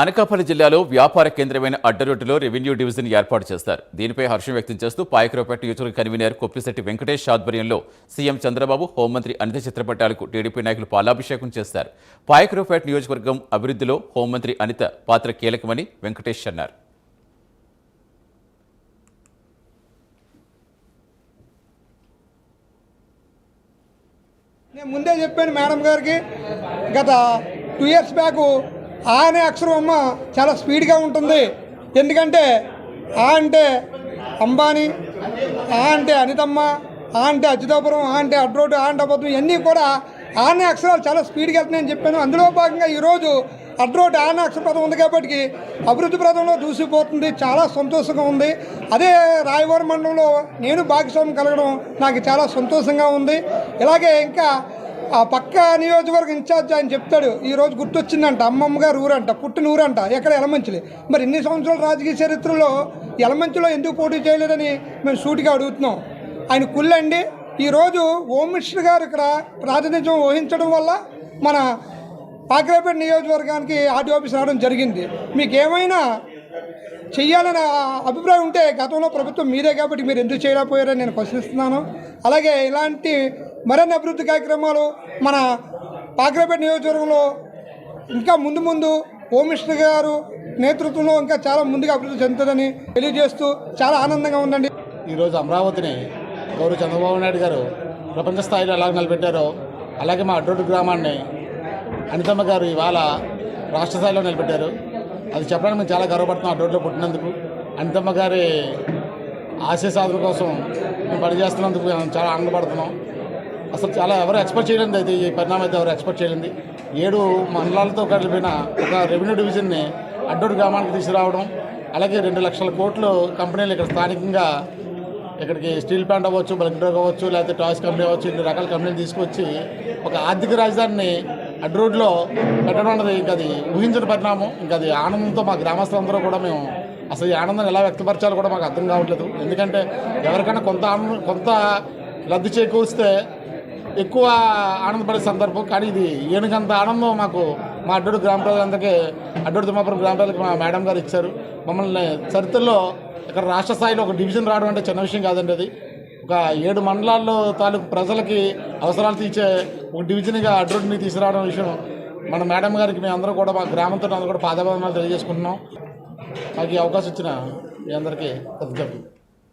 అనకాపల్లి జిల్లాలో వ్యాపార కేంద్రమైన అడ్డరోడ్డులో రెవెన్యూ డివిజన్ ఏర్పాటు చేస్తారు. దీనిపై హర్షం వ్యక్తం చేస్తూ పాయకరావుపేట నియోజకవర్గ కన్వీనర్ కొప్పిశెట్టి వెంకటేష్ ఆధ్వర్యంలో సీఎం చంద్రబాబు, హోంమంత్రి అనిత చిత్రపటాలకు టీడీపీ నాయకులు పాలాభిషేకం చేస్తారు. పాయకరావుపేట నియోజకవర్గం అభివృద్ధిలో హోంమంత్రి అనిత పాత్ర కీలకమని వెంకటేష్ అన్నారు. నేను ముందే చెప్పాను మేడం గారికి, గత 2 years బ్యాక్ ఆ అనే అక్షరం అమ్మ చాలా స్పీడ్గా ఉంటుంది. ఎందుకంటే ఆ అంటే అంబానీ, ఆ అంటే అనితమ్మ, ఆ అంటే అచ్యుతాపురం, ఆ అంటే అడ్రోడ్, ఆ అంటే అబద్ధం, ఇవన్నీ కూడా ఆ అనే అక్షరాలు చాలా స్పీడ్గా వెళ్తున్నాయని చెప్పాను. అందులో భాగంగా ఈరోజు అడ్రోడ్ ఆ అనే అక్షర పదం ఉంది కాబట్టి అభివృద్ధి పదంలో దూసిపోతుంది. చాలా సంతోషంగా ఉంది. అదే రాయవరం మండలంలో నేను భాగస్వామ్యం కలగడం నాకు చాలా సంతోషంగా ఉంది. ఇలాగే ఇంకా ఆ పక్క నియోజకవర్గం ఇన్ఛార్జ్ ఆయన చెప్తాడు, ఈరోజు గుర్తొచ్చిందంట అమ్మమ్మ గారు ఊరంట, పుట్టిన ఊరంట, ఎక్కడ యలమంచిలి. మరి ఇన్ని సంవత్సరాల రాజకీయ చరిత్రలో యలమంచిలో ఎందుకు పోటీ చేయలేదని మేము సూటిగా అడుగుతున్నాం. ఆయన కుళ్ళండి. ఈరోజు హోమ్ మినిస్టర్ గారు ఇక్కడ ప్రాతినిధ్యం వహించడం వల్ల మన పాయకరావుపేట నియోజకవర్గానికి ఆర్డీ ఆఫీస్ రావడం జరిగింది. మీకు ఏమైనా చెయ్యాలనే అభిప్రాయం ఉంటే గతంలో ప్రభుత్వం మీదే కాబట్టి మీరు ఎందుకు చేయలేకపోయారని నేను ప్రశ్నిస్తున్నాను. అలాగే ఇలాంటి మరిన్ని అభివృద్ధి కార్యక్రమాలు మన పాయకరావుపేట నియోజకవర్గంలో ఇంకా ముందు హోమ్ మినిస్టర్ గారు నేతృత్వంలో ఇంకా చాలా ముందుగా అభివృద్ధి చెందుతుందని తెలియజేస్తూ చాలా ఆనందంగా ఉందండి. ఈరోజు అమరావతిని గౌరవ చంద్రబాబు నాయుడు గారు ప్రపంచ స్థాయిలో ఎలా నిలబెట్టారో అలాగే మా అడ్రోడ్డు గ్రామాన్ని అనితమ్మ గారు ఇవాళ రాష్ట్ర స్థాయిలో నిలబెట్టారు. అది చెప్పడానికి మేము చాలా గర్వపడుతున్నాం. అడ్రోడ్లో పుట్టినందుకు, అనితమ్మ గారి ఆశయ సాధన కోసం మేము పనిచేస్తున్నందుకు మేము చాలా ఆనందపడుతున్నాం. అసలు చాలా ఎవరు ఎక్స్పెక్ట్ చేయలేదు, అయితే ఈ పరిణామం అయితే ఎవరు ఎక్స్పెక్ట్ చేయలేదు. 7 మండలాలతో కలిపిన ఒక రెవెన్యూ డివిజన్ని అడ్రోడ్డు గ్రామానికి తీసుకురావడం, అలాగే 2 లక్షల కోట్లు కంపెనీలు ఇక్కడ స్థానికంగా ఇక్కడికి స్టీల్ ప్లాంట్ అవ్వచ్చు, బల్క్ డ్రగ్ అవ్వచ్చు, లేకపోతే టాయ్స్ కంపెనీ అవ్వచ్చు, ఇన్ని రకాల కంపెనీలు తీసుకొచ్చి ఒక ఆర్థిక రాజధానిని అడ్రోడ్లో పెట్టడం అన్నది ఇంకా అది ఊహించిన పరిణామం. ఇంకా అది ఆనందంతో మా గ్రామస్తులందరూ కూడా మేము అసలు ఈ ఆనందాన్ని ఎలా వ్యక్తపరచాలో కూడా మాకు అర్థం కావట్లేదు. ఎందుకంటే ఎవరికైనా కొంత లబ్ధి చేకూరిస్తే ఎక్కువ ఆనందపడే సందర్భం, కానీ ఇది ఏనుగంత ఆనందం మాకు మా అడ్రోడ్డు గ్రామ ప్రజలందరికీ, అడ్రోడ్డు తిమ్మాపురం గ్రామ ప్రజలకు మా మేడం గారు ఇచ్చారు. మమ్మల్ని చరిత్రలో ఇక్కడ రాష్ట్ర స్థాయిలో ఒక డివిజన్ రావడం అంటే చిన్న విషయం కాదండి. అది ఒక 7 మండలాల్లో తాలూకు ప్రజలకి అవసరాలు తీర్చే ఒక డివిజన్గా అడ్రోడ్ని తీసుకురావడం విషయం మన మేడం గారికి మేము అందరూ కూడా మా గ్రామంతో అందరూ కూడా పాదాభివందనాలు తెలియజేసుకుంటున్నాం. మాకు ఈ అవకాశం ఇచ్చిన మీ అందరికీ కృతజ్ఞతలు.